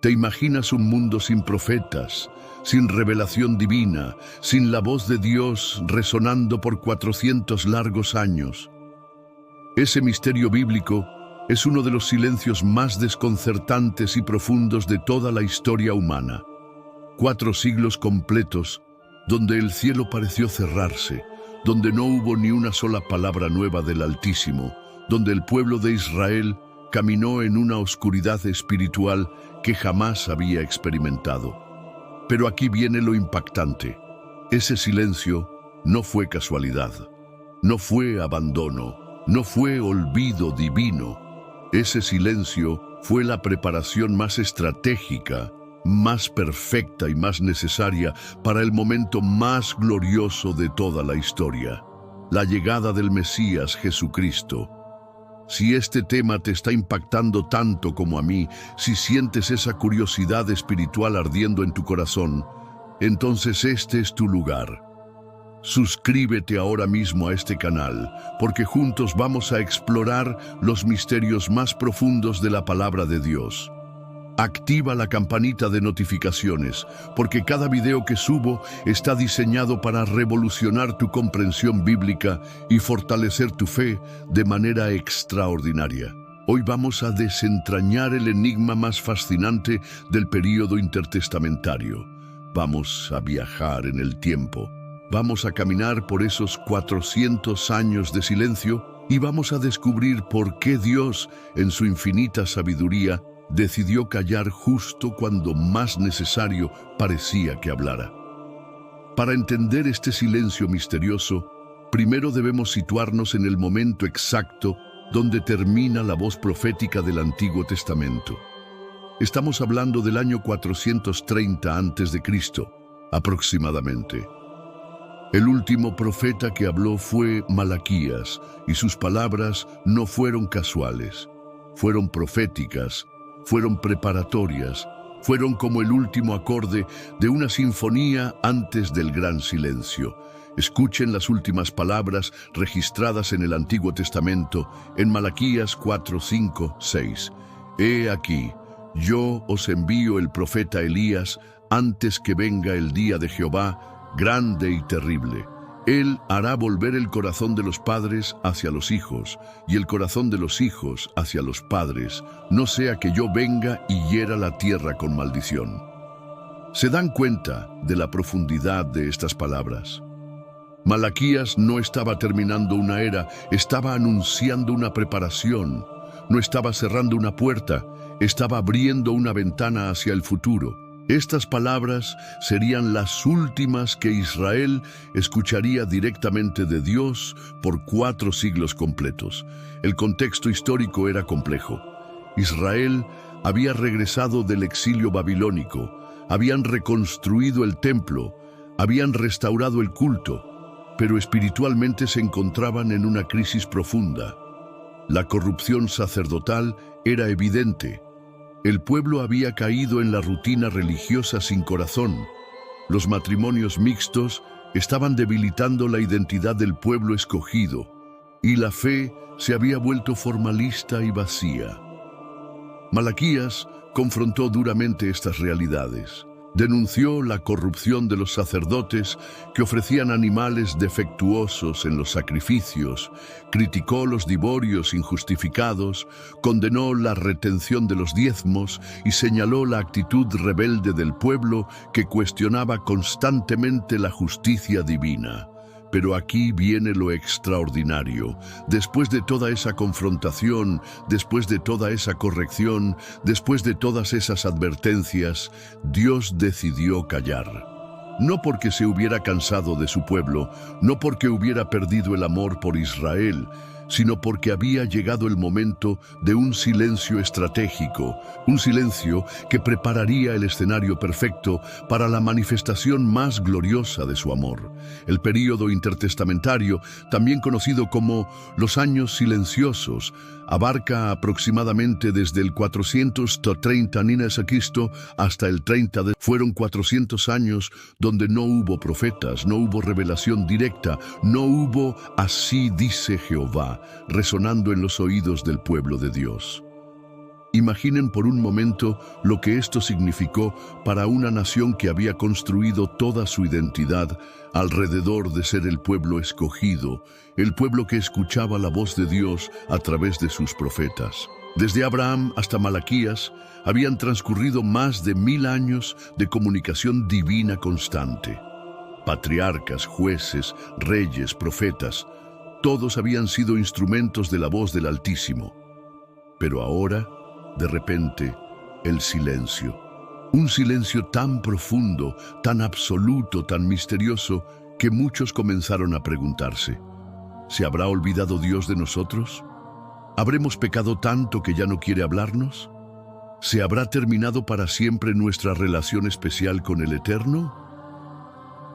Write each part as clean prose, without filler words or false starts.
¿Te imaginas un mundo sin profetas, sin revelación divina, sin la voz de Dios resonando por 400 largos años? Ese misterio bíblico es uno de los silencios más desconcertantes y profundos de toda la historia humana. 4 siglos completos, donde el cielo pareció cerrarse, donde no hubo ni una sola palabra nueva del Altísimo, donde el pueblo de Israel caminó en una oscuridad espiritual que jamás había experimentado. Pero aquí viene lo impactante. Ese silencio no fue casualidad, no fue abandono, no fue olvido divino. Ese silencio fue la preparación más estratégica, más perfecta y más necesaria para el momento más glorioso de toda la historia, la llegada del Mesías Jesucristo. Si este tema te está impactando tanto como a mí, si sientes esa curiosidad espiritual ardiendo en tu corazón, entonces este es tu lugar. Suscríbete ahora mismo a este canal, porque juntos vamos a explorar los misterios más profundos de la palabra de Dios. Activa la campanita de notificaciones, porque cada video que subo está diseñado para revolucionar tu comprensión bíblica y fortalecer tu fe de manera extraordinaria. Hoy vamos a desentrañar el enigma más fascinante del período intertestamentario. Vamos a viajar en el tiempo. Vamos a caminar por esos 400 años de silencio y vamos a descubrir por qué Dios, en su infinita sabiduría, decidió callar justo cuando más necesario parecía que hablara. Para entender este silencio misterioso, primero debemos situarnos en el momento exacto donde termina la voz profética del Antiguo Testamento. Estamos hablando del año 430 a.C., aproximadamente. El último profeta que habló fue Malaquías, y sus palabras no fueron casuales, fueron proféticas, fueron preparatorias, fueron como el último acorde de una sinfonía antes del gran silencio. Escuchen las últimas palabras registradas en el Antiguo Testamento, en Malaquías 4, 5, 6. He aquí, yo os envío el profeta Elías antes que venga el día de Jehová, grande y terrible. Él hará volver el corazón de los padres hacia los hijos, y el corazón de los hijos hacia los padres, no sea que yo venga y hiera la tierra con maldición. ¿Se dan cuenta de la profundidad de estas palabras? Malaquías no estaba terminando una era, estaba anunciando una preparación. No estaba cerrando una puerta, estaba abriendo una ventana hacia el futuro. Estas palabras serían las últimas que Israel escucharía directamente de Dios por 4 siglos completos. El contexto histórico era complejo. Israel había regresado del exilio babilónico, habían reconstruido el templo, habían restaurado el culto, pero espiritualmente se encontraban en una crisis profunda. La corrupción sacerdotal era evidente. El pueblo había caído en la rutina religiosa sin corazón. Los matrimonios mixtos estaban debilitando la identidad del pueblo escogido, y la fe se había vuelto formalista y vacía. Malaquías confrontó duramente estas realidades. Denunció la corrupción de los sacerdotes que ofrecían animales defectuosos en los sacrificios, criticó los divorios injustificados, condenó la retención de los diezmos y señaló la actitud rebelde del pueblo que cuestionaba constantemente la justicia divina. Pero aquí viene lo extraordinario. Después de toda esa confrontación, después de toda esa corrección, después de todas esas advertencias, Dios decidió callar. No porque se hubiera cansado de su pueblo, no porque hubiera perdido el amor por Israel, sino porque había llegado el momento de un silencio estratégico, un silencio que prepararía el escenario perfecto para la manifestación más gloriosa de su amor. El período intertestamentario, también conocido como los años silenciosos, abarca aproximadamente desde el 430 a.C. hasta el 30 de... Fueron 400 años donde no hubo profetas, no hubo revelación directa, no hubo "así dice Jehová" resonando en los oídos del pueblo de Dios. Imaginen por un momento lo que esto significó para una nación que había construido toda su identidad alrededor de ser el pueblo escogido, el pueblo que escuchaba la voz de Dios a través de sus profetas. Desde Abraham hasta Malaquías habían transcurrido más de 1000 años de comunicación divina constante. Patriarcas, jueces, reyes, profetas, todos habían sido instrumentos de la voz del Altísimo. Pero ahora, de repente, el silencio. Un silencio tan profundo, tan absoluto, tan misterioso, que muchos comenzaron a preguntarse: ¿se habrá olvidado Dios de nosotros? ¿Habremos pecado tanto que ya no quiere hablarnos? ¿Se habrá terminado para siempre nuestra relación especial con el Eterno?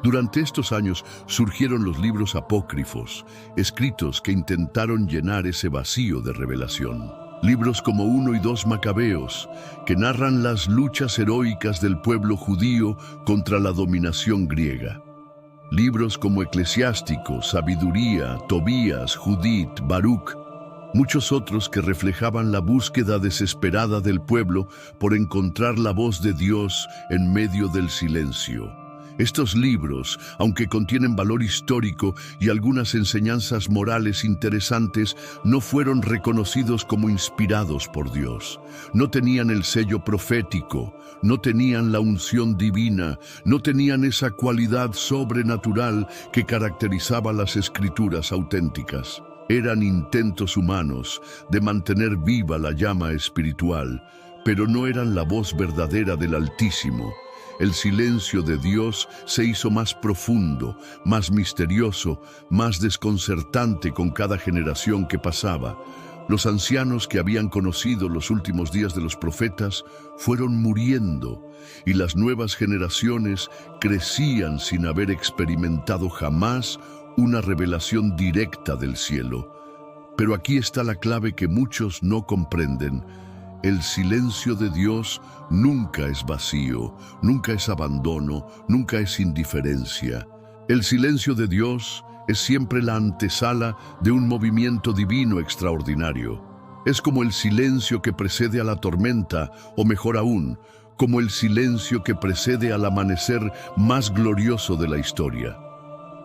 Durante estos años surgieron los libros apócrifos, escritos que intentaron llenar ese vacío de revelación. Libros como 1 y 2 Macabeos, que narran las luchas heroicas del pueblo judío contra la dominación griega. Libros como Eclesiástico, Sabiduría, Tobías, Judith, Baruch, muchos otros que reflejaban la búsqueda desesperada del pueblo por encontrar la voz de Dios en medio del silencio. Estos libros, aunque contienen valor histórico y algunas enseñanzas morales interesantes, no fueron reconocidos como inspirados por Dios. No tenían el sello profético, no tenían la unción divina, no tenían esa cualidad sobrenatural que caracterizaba las escrituras auténticas. Eran intentos humanos de mantener viva la llama espiritual, pero no eran la voz verdadera del Altísimo. El silencio de Dios se hizo más profundo, más misterioso, más desconcertante con cada generación que pasaba. Los ancianos que habían conocido los últimos días de los profetas fueron muriendo, y las nuevas generaciones crecían sin haber experimentado jamás una revelación directa del cielo. Pero aquí está la clave que muchos no comprenden. El silencio de Dios nunca es vacío, nunca es abandono, nunca es indiferencia. El silencio de Dios es siempre la antesala de un movimiento divino extraordinario. Es como el silencio que precede a la tormenta, o mejor aún, como el silencio que precede al amanecer más glorioso de la historia.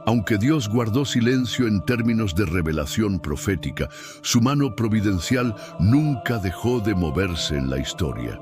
Aunque Dios guardó silencio en términos de revelación profética, su mano providencial nunca dejó de moverse en la historia.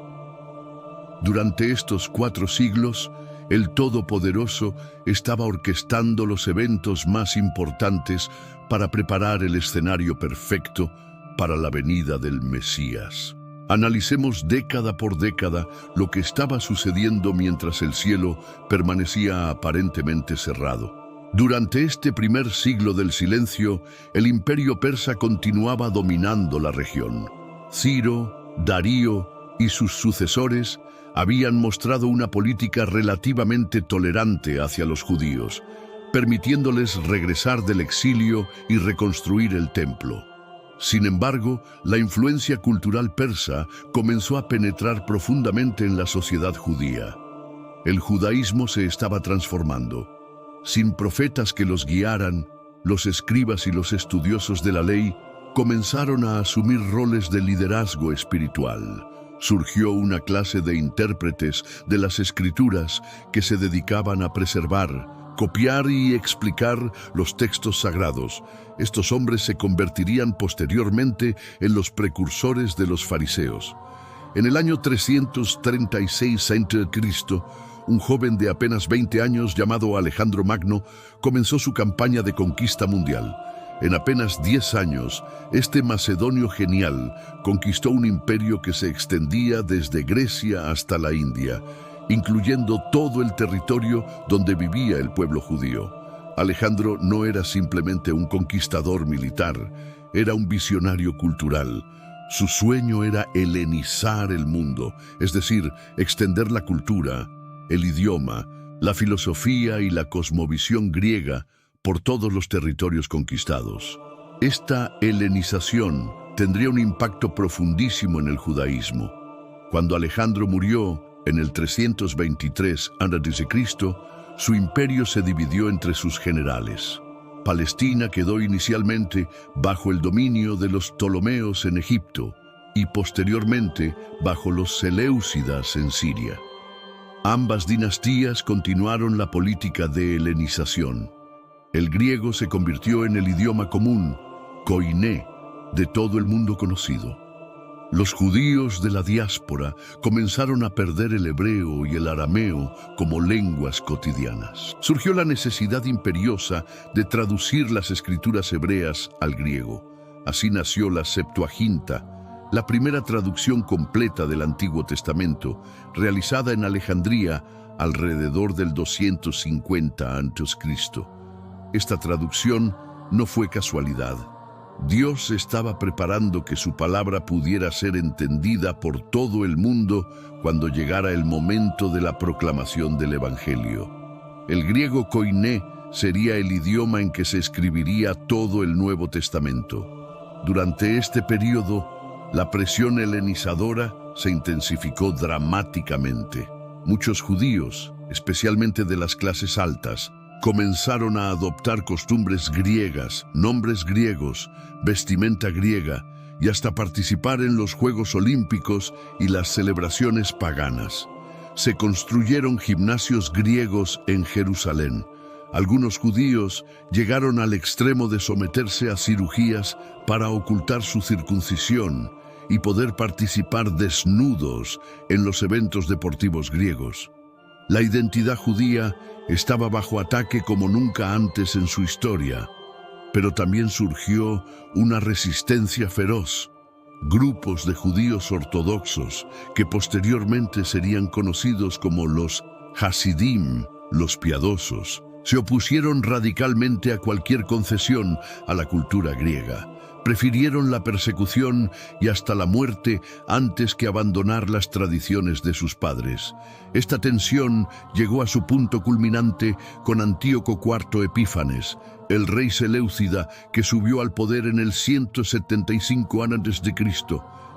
Durante estos 4 siglos, el Todopoderoso estaba orquestando los eventos más importantes para preparar el escenario perfecto para la venida del Mesías. Analicemos década por década lo que estaba sucediendo mientras el cielo permanecía aparentemente cerrado. Durante este primer siglo del silencio, el imperio persa continuaba dominando la región. Ciro, Darío y sus sucesores habían mostrado una política relativamente tolerante hacia los judíos, permitiéndoles regresar del exilio y reconstruir el templo. Sin embargo, la influencia cultural persa comenzó a penetrar profundamente en la sociedad judía. El judaísmo se estaba transformando. Sin profetas que los guiaran, los escribas y los estudiosos de la ley comenzaron a asumir roles de liderazgo espiritual. Surgió una clase de intérpretes de las escrituras que se dedicaban a preservar, copiar y explicar los textos sagrados. Estos hombres se convertirían posteriormente en los precursores de los fariseos. En el año 336 a.C., un joven de apenas 20 años llamado Alejandro Magno comenzó su campaña de conquista mundial. En apenas 10 años, este macedonio genial conquistó un imperio que se extendía desde Grecia hasta la India, incluyendo todo el territorio donde vivía el pueblo judío. Alejandro no era simplemente un conquistador militar, era un visionario cultural. Su sueño era helenizar el mundo, es decir, extender la cultura, el idioma, la filosofía y la cosmovisión griega por todos los territorios conquistados. Esta helenización tendría un impacto profundísimo en el judaísmo. Cuando Alejandro murió en el 323 a.C., su imperio se dividió entre sus generales. Palestina quedó inicialmente bajo el dominio de los Ptolomeos en Egipto, y posteriormente bajo los seleucidas en Siria. Ambas dinastías continuaron la política de helenización. El griego se convirtió en el idioma común, koiné, de todo el mundo conocido. Los judíos de la diáspora comenzaron a perder el hebreo y el arameo como lenguas cotidianas. Surgió la necesidad imperiosa de traducir las escrituras hebreas al griego. Así nació la Septuaginta, la primera traducción completa del Antiguo Testamento, realizada en Alejandría alrededor del 250 a.C. Esta traducción no fue casualidad. Dios estaba preparando que su palabra pudiera ser entendida por todo el mundo cuando llegara el momento de la proclamación del Evangelio. El griego koiné sería el idioma en que se escribiría todo el Nuevo Testamento. Durante este periodo, la presión helenizadora se intensificó dramáticamente. Muchos judíos, especialmente de las clases altas, comenzaron a adoptar costumbres griegas, nombres griegos, vestimenta griega y hasta participar en los Juegos Olímpicos y las celebraciones paganas. Se construyeron gimnasios griegos en Jerusalén. Algunos judíos llegaron al extremo de someterse a cirugías para ocultar su circuncisión y poder participar desnudos en los eventos deportivos griegos. La identidad judía estaba bajo ataque como nunca antes en su historia, pero también surgió una resistencia feroz. Grupos de judíos ortodoxos, que posteriormente serían conocidos como los Hasidim, los piadosos, se opusieron radicalmente a cualquier concesión a la cultura griega. Prefirieron la persecución y hasta la muerte antes que abandonar las tradiciones de sus padres. Esta tensión llegó a su punto culminante con Antíoco IV Epífanes, el rey seleucida que subió al poder en el 175 a.C.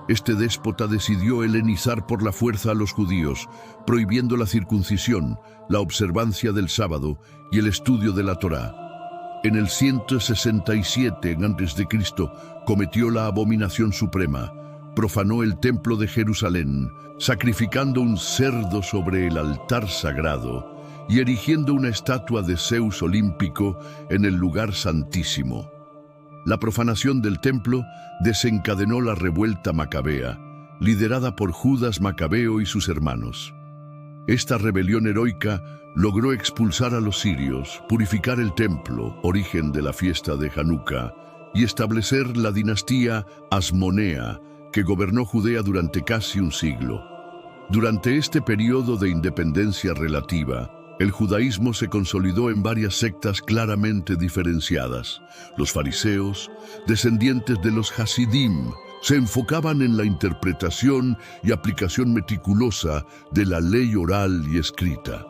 Este déspota decidió helenizar por la fuerza a los judíos, prohibiendo la circuncisión, la observancia del sábado y el estudio de la Torá. En el 167 a.C. cometió la abominación suprema, profanó el templo de Jerusalén, sacrificando un cerdo sobre el altar sagrado y erigiendo una estatua de Zeus olímpico en el lugar santísimo. La profanación del templo desencadenó la revuelta macabea, liderada por Judas Macabeo y sus hermanos. Esta rebelión heroica logró expulsar a los sirios, purificar el templo, origen de la fiesta de Hanukkah, y establecer la dinastía Asmonea, que gobernó Judea durante casi un siglo. Durante este periodo de independencia relativa, el judaísmo se consolidó en varias sectas claramente diferenciadas. Los fariseos, descendientes de los Hasidim, se enfocaban en la interpretación y aplicación meticulosa de la ley oral y escrita.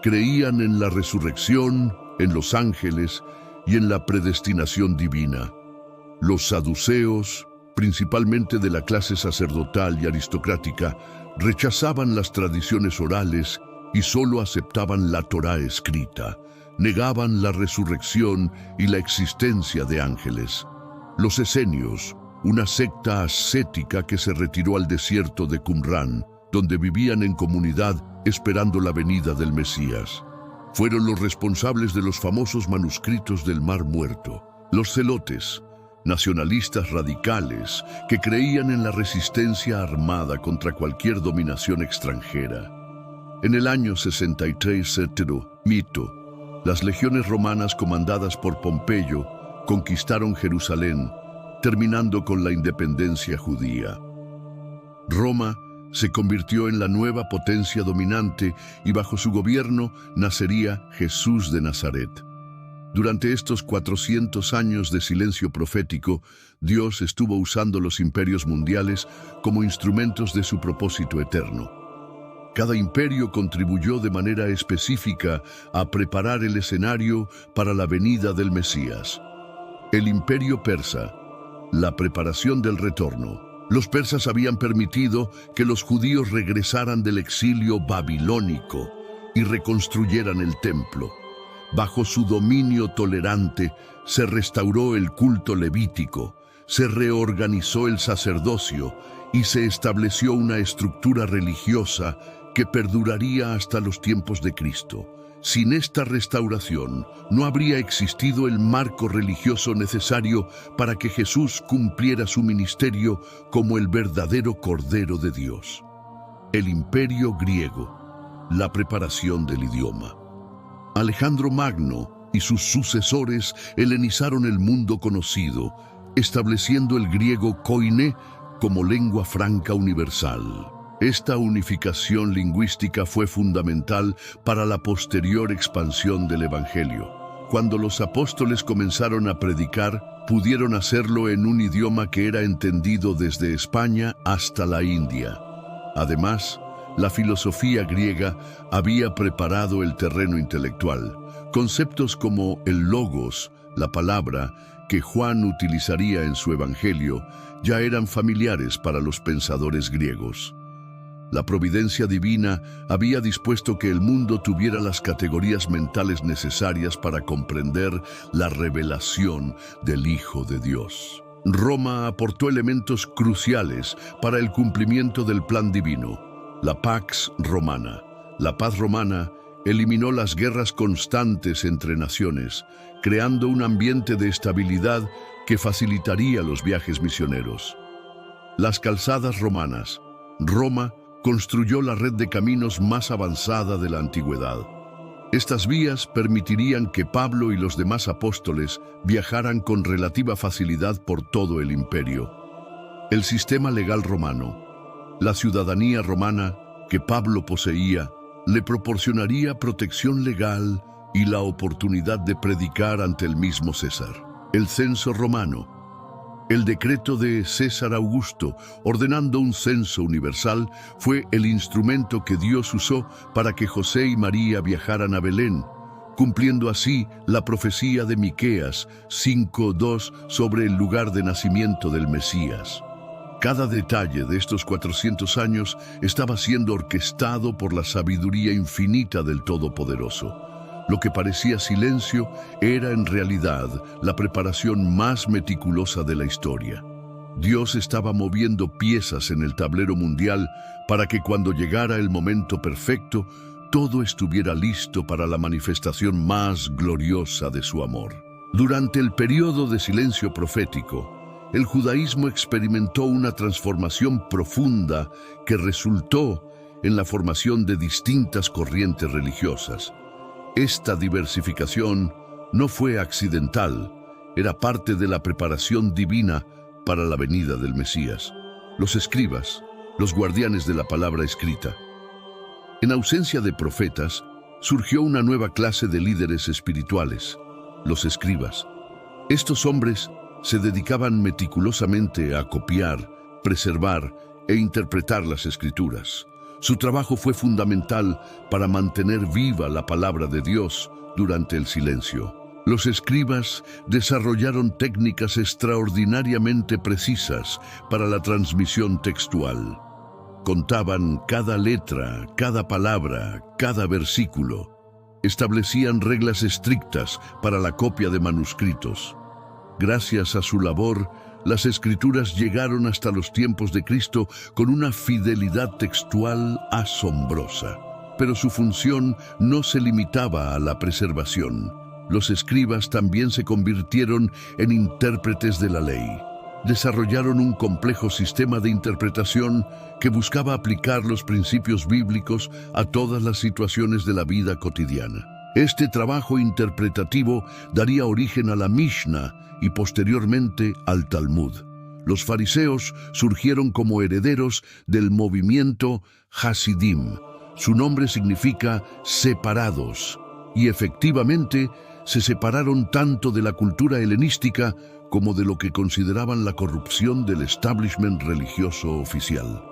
Creían en la resurrección, en los ángeles y en la predestinación divina. Los saduceos, principalmente de la clase sacerdotal y aristocrática, rechazaban las tradiciones orales y solo aceptaban la Torá escrita. Negaban la resurrección y la existencia de ángeles. Los esenios, una secta ascética que se retiró al desierto de Qumrán, donde vivían en comunidad esperando la venida del Mesías. Fueron los responsables de los famosos manuscritos del Mar Muerto. Los celotes, nacionalistas radicales que creían en la resistencia armada contra cualquier dominación extranjera. En el año 63 Mito, las legiones romanas comandadas por Pompeyo conquistaron Jerusalén, terminando con la independencia judía. Roma se convirtió en la nueva potencia dominante y bajo su gobierno nacería Jesús de Nazaret. Durante estos 400 años de silencio profético, Dios estuvo usando los imperios mundiales como instrumentos de su propósito eterno. Cada imperio contribuyó de manera específica a preparar el escenario para la venida del Mesías. El imperio persa, la preparación del retorno. Los persas habían permitido que los judíos regresaran del exilio babilónico y reconstruyeran el templo. Bajo su dominio tolerante se restauró el culto levítico, se reorganizó el sacerdocio y se estableció una estructura religiosa que perduraría hasta los tiempos de Cristo. Sin esta restauración, no habría existido el marco religioso necesario para que Jesús cumpliera su ministerio como el verdadero Cordero de Dios. El Imperio griego, la preparación del idioma. Alejandro Magno y sus sucesores helenizaron el mundo conocido, estableciendo el griego koiné como lengua franca universal. Esta unificación lingüística fue fundamental para la posterior expansión del Evangelio. Cuando los apóstoles comenzaron a predicar, pudieron hacerlo en un idioma que era entendido desde España hasta la India. Además, la filosofía griega había preparado el terreno intelectual. Conceptos como el logos, la palabra, que Juan utilizaría en su Evangelio, ya eran familiares para los pensadores griegos. La providencia divina había dispuesto que el mundo tuviera las categorías mentales necesarias para comprender la revelación del Hijo de Dios. Roma aportó elementos cruciales para el cumplimiento del plan divino. La Pax Romana. La paz romana eliminó las guerras constantes entre naciones, creando un ambiente de estabilidad que facilitaría los viajes misioneros. Las calzadas romanas. Roma construyó la red de caminos más avanzada de la antigüedad. Estas vías permitirían que Pablo y los demás apóstoles viajaran con relativa facilidad por todo el imperio. El sistema legal romano. La ciudadanía romana que Pablo poseía le proporcionaría protección legal y la oportunidad de predicar ante el mismo César. El censo romano. El decreto de César Augusto, ordenando un censo universal, fue el instrumento que Dios usó para que José y María viajaran a Belén, cumpliendo así la profecía de Miqueas 5:2 sobre el lugar de nacimiento del Mesías. Cada detalle de estos 400 años estaba siendo orquestado por la sabiduría infinita del Todopoderoso. Lo que parecía silencio era en realidad la preparación más meticulosa de la historia. Dios estaba moviendo piezas en el tablero mundial para que cuando llegara el momento perfecto, todo estuviera listo para la manifestación más gloriosa de su amor. Durante el periodo de silencio profético, el judaísmo experimentó una transformación profunda que resultó en la formación de distintas corrientes religiosas. Esta diversificación no fue accidental, era parte de la preparación divina para la venida del Mesías. Los escribas, los guardianes de la palabra escrita. En ausencia de profetas, surgió una nueva clase de líderes espirituales, los escribas. Estos hombres se dedicaban meticulosamente a copiar, preservar e interpretar las escrituras. Su trabajo fue fundamental para mantener viva la palabra de Dios durante el silencio. Los escribas desarrollaron técnicas extraordinariamente precisas para la transmisión textual. Contaban cada letra, cada palabra, cada versículo. Establecían reglas estrictas para la copia de manuscritos. Gracias a su labor, las escrituras llegaron hasta los tiempos de Cristo con una fidelidad textual asombrosa. Pero su función no se limitaba a la preservación. Los escribas también se convirtieron en intérpretes de la ley. Desarrollaron un complejo sistema de interpretación que buscaba aplicar los principios bíblicos a todas las situaciones de la vida cotidiana. Este trabajo interpretativo daría origen a la Mishnah y posteriormente al Talmud. Los fariseos surgieron como herederos del movimiento Hasidim. Su nombre significa separados, y efectivamente se separaron tanto de la cultura helenística como de lo que consideraban la corrupción del establishment religioso oficial.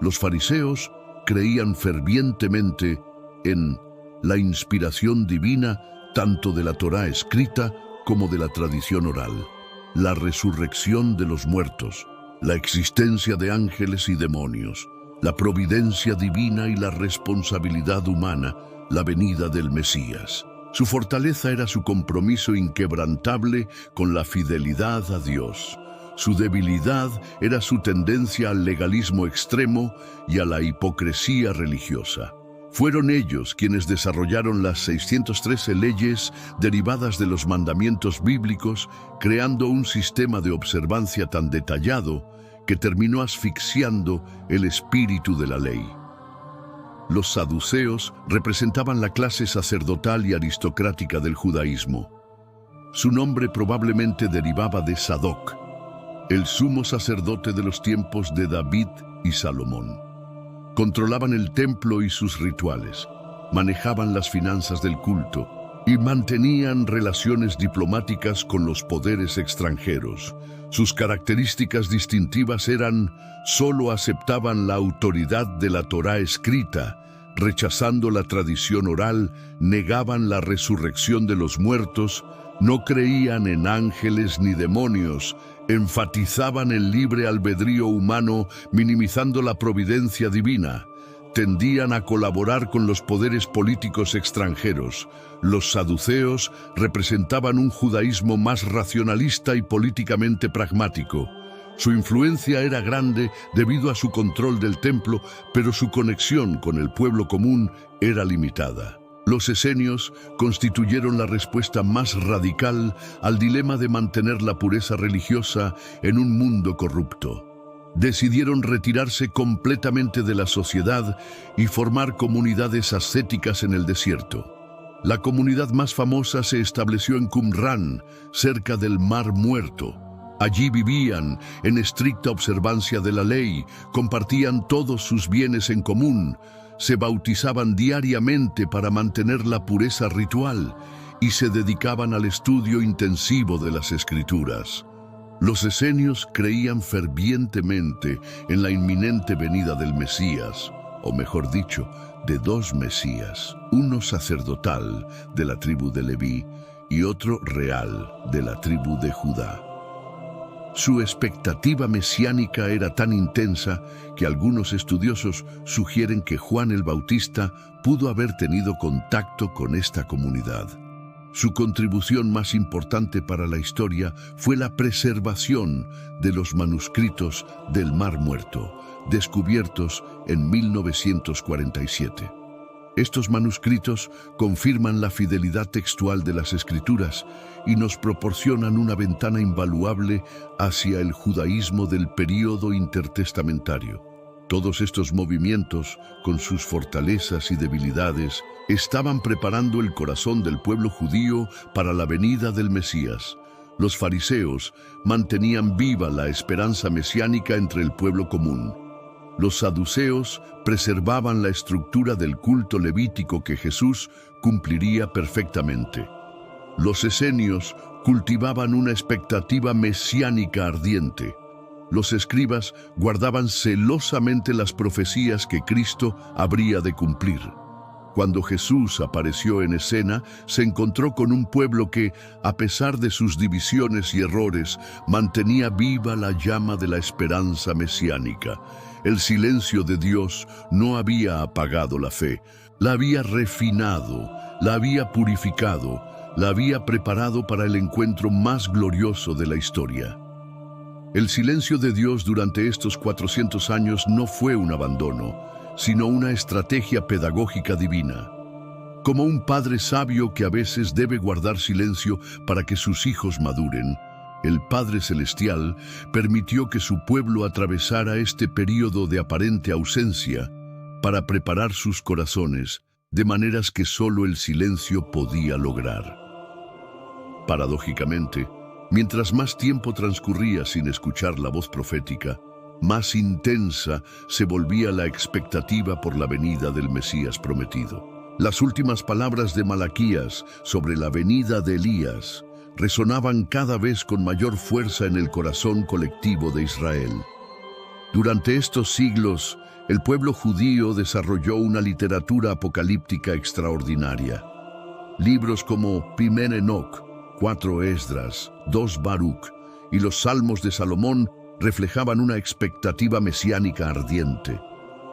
Los fariseos creían fervientemente en la inspiración divina tanto de la Torá escrita como de la tradición oral, la resurrección de los muertos, la existencia de ángeles y demonios, la providencia divina y la responsabilidad humana, la venida del Mesías. Su fortaleza era su compromiso inquebrantable con la fidelidad a Dios. Su debilidad era su tendencia al legalismo extremo y a la hipocresía religiosa. Fueron ellos quienes desarrollaron las 613 leyes derivadas de los mandamientos bíblicos, creando un sistema de observancia tan detallado que terminó asfixiando el espíritu de la ley. Los saduceos representaban la clase sacerdotal y aristocrática del judaísmo. Su nombre probablemente derivaba de Sadoc, el sumo sacerdote de los tiempos de David y Salomón. Controlaban el templo y sus rituales, manejaban las finanzas del culto y mantenían relaciones diplomáticas con los poderes extranjeros. Sus características distintivas eran: solo aceptaban la autoridad de la Torá escrita, rechazando la tradición oral, negaban la resurrección de los muertos, no creían en ángeles ni demonios, enfatizaban el libre albedrío humano, minimizando la providencia divina. Tendían a colaborar con los poderes políticos extranjeros. Los saduceos representaban un judaísmo más racionalista y políticamente pragmático. Su influencia era grande debido a su control del templo, pero su conexión con el pueblo común era limitada. Los esenios constituyeron la respuesta más radical al dilema de mantener la pureza religiosa en un mundo corrupto. Decidieron retirarse completamente de la sociedad y formar comunidades ascéticas en el desierto. La comunidad más famosa se estableció en Qumran, cerca del Mar Muerto. Allí vivían en estricta observancia de la ley, compartían todos sus bienes en común, se bautizaban diariamente para mantener la pureza ritual y se dedicaban al estudio intensivo de las Escrituras. Los esenios creían fervientemente en la inminente venida del Mesías, o mejor dicho, de dos Mesías, uno sacerdotal de la tribu de Leví y otro real de la tribu de Judá. Su expectativa mesiánica era tan intensa que algunos estudiosos sugieren que Juan el Bautista pudo haber tenido contacto con esta comunidad. Su contribución más importante para la historia fue la preservación de los manuscritos del Mar Muerto, descubiertos en 1947. Estos manuscritos confirman la fidelidad textual de las Escrituras y nos proporcionan una ventana invaluable hacia el judaísmo del período intertestamentario. Todos estos movimientos, con sus fortalezas y debilidades, estaban preparando el corazón del pueblo judío para la venida del Mesías. Los fariseos mantenían viva la esperanza mesiánica entre el pueblo común. Los saduceos preservaban la estructura del culto levítico que Jesús cumpliría perfectamente. Los esenios cultivaban una expectativa mesiánica ardiente. Los escribas guardaban celosamente las profecías que Cristo habría de cumplir. Cuando Jesús apareció en escena, se encontró con un pueblo que, a pesar de sus divisiones y errores, mantenía viva la llama de la esperanza mesiánica. El silencio de Dios no había apagado la fe, la había refinado, la había purificado, la había preparado para el encuentro más glorioso de la historia. El silencio de Dios durante estos 400 años no fue un abandono, sino una estrategia pedagógica divina. Como un padre sabio que a veces debe guardar silencio para que sus hijos maduren, el Padre Celestial permitió que su pueblo atravesara este período de aparente ausencia para preparar sus corazones de maneras que solo el silencio podía lograr. Paradójicamente, mientras más tiempo transcurría sin escuchar la voz profética, más intensa se volvía la expectativa por la venida del Mesías prometido. Las últimas palabras de Malaquías sobre la venida de Elías resonaban cada vez con mayor fuerza en el corazón colectivo de Israel. Durante estos siglos, el pueblo judío desarrolló una literatura apocalíptica extraordinaria. Libros como Primer Enoc, 4 Esdras, 2 Baruch y los Salmos de Salomón reflejaban una expectativa mesiánica ardiente.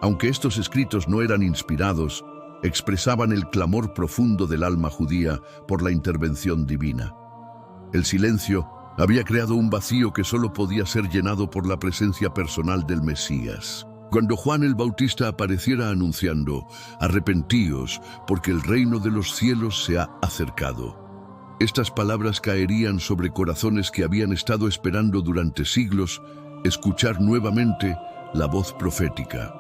Aunque estos escritos no eran inspirados, expresaban el clamor profundo del alma judía por la intervención divina. El silencio Había creado un vacío que solo podía ser llenado por la presencia personal del Mesías. Cuando Juan el Bautista apareciera anunciando: «Arrepentíos, porque el reino de los cielos se ha acercado», estas palabras caerían sobre corazones que habían estado esperando durante siglos escuchar nuevamente la voz profética.